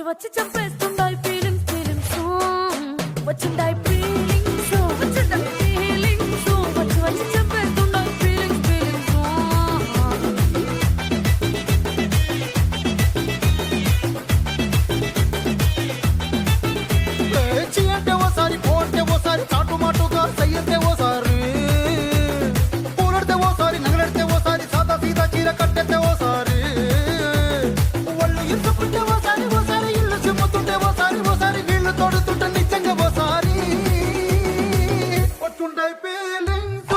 వచ్చి చంపేస్తుండాయి feelings వచ్చిండాయి feelings వచ్చిండాయి feelings వచ్చి చంపేస్తుండాయి feelings చీ అంటే ఓసారి పో అంటే ఓసారి చాటు మాటుగా సయ్యంటే ఓసారి పూలడితే ఓసారి నగలడితే ఓసారి సాదా సీదా చీర కట్టెతే ఓసారి ఒళ్ళు ఇరుసుకుంటే ఓసారి ఓసారి ఇల్లు చిమ్ముతుంటే ఓసారి ఓసారి నీళ్లు తోడుతుంటే నిజంగా ఓసారి వచ్చుండాయి ఫీలింగ్స్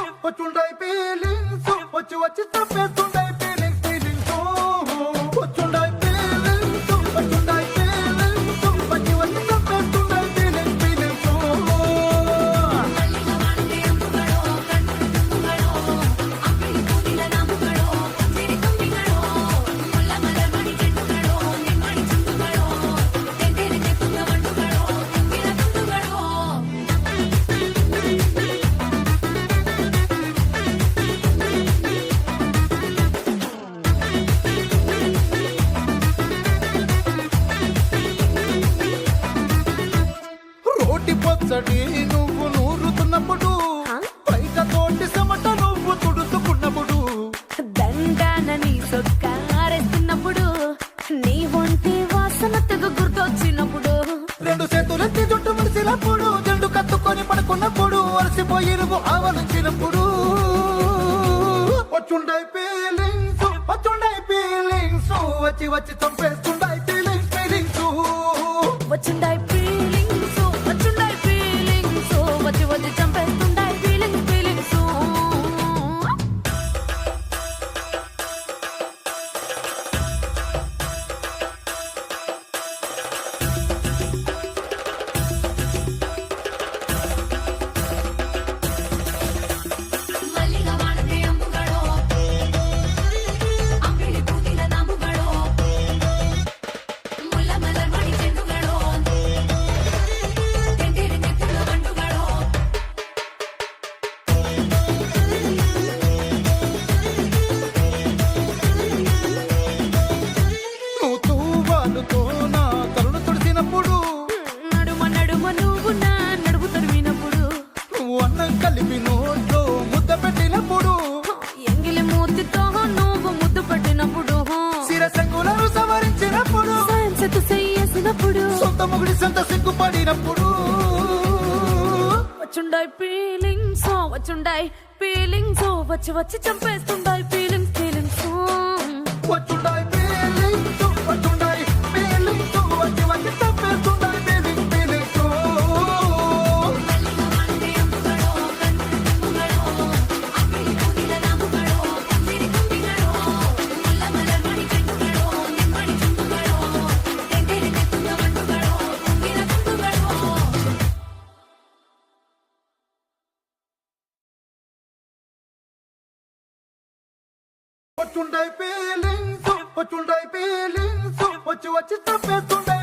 వచ్చి తప్పేస్తుండాయి ఫీలింగ్స్ వచ్చుండాయి ఫీలింగ్స్ వచ్చి తప్పేస్తుండాయి ఫీలింగ్స్ రోటి పచ్చడి నువ్వు నూరుతున్నప్పుడు బయట తోటి సమట నువ్వు తుడుచుకున్నప్పుడు దండానని సొక్కారేస్తున్నప్పుడు నీ ఒంటి వాసన తెగ గుర్తొచ్చినప్పుడు రెండు చేతులెత్తి జుట్టు ముడిసినప్పుడు జండు కత్తుకొని పడుకున్నప్పుడు అలసిపోయి నువ్వు ఆవలించినప్పుడు వచ్చుండాయి ఫీలింగ్స్ వచ్చి చంపేస్తుండాయి ఫీలింగ్స్ వచ్చిండాయి ఫీలింగ్స్ వచ్చి చంపేస్తుండాయి ఫీలింగ్స్ నువ్వు తూవాలుతో నా తరుణ తుడిసినప్పుడు నడుమ నువ్వు నా నడుము తరిమినప్పుడు నువ్వు అన్నం కలిపి నోట్లో ముద్ద పెట్టినప్పుడు ఎంగిలి మూతితో నువ్వు ముద్దు పట్టినప్పుడు శిరసంగులను సవరించినప్పుడు సైన్సెతు చెయ్యేసినప్పుడు సొంత ముగుడి సొంత సిగ్గుపడినప్పుడు వచ్చుండాయి ఫీలింగ్స్ వచ్చి చంపేస్తుండాయి ఫీలింగ్స్ వచ్చుండాయి ఫీలింగ్స్ వచ్చి తప్పేస్తుండాయి ఫీలింగ్స్ వచ్చుండాయి ఫీలింగ్స్ వచ్చి తప్పేస్తుండాయి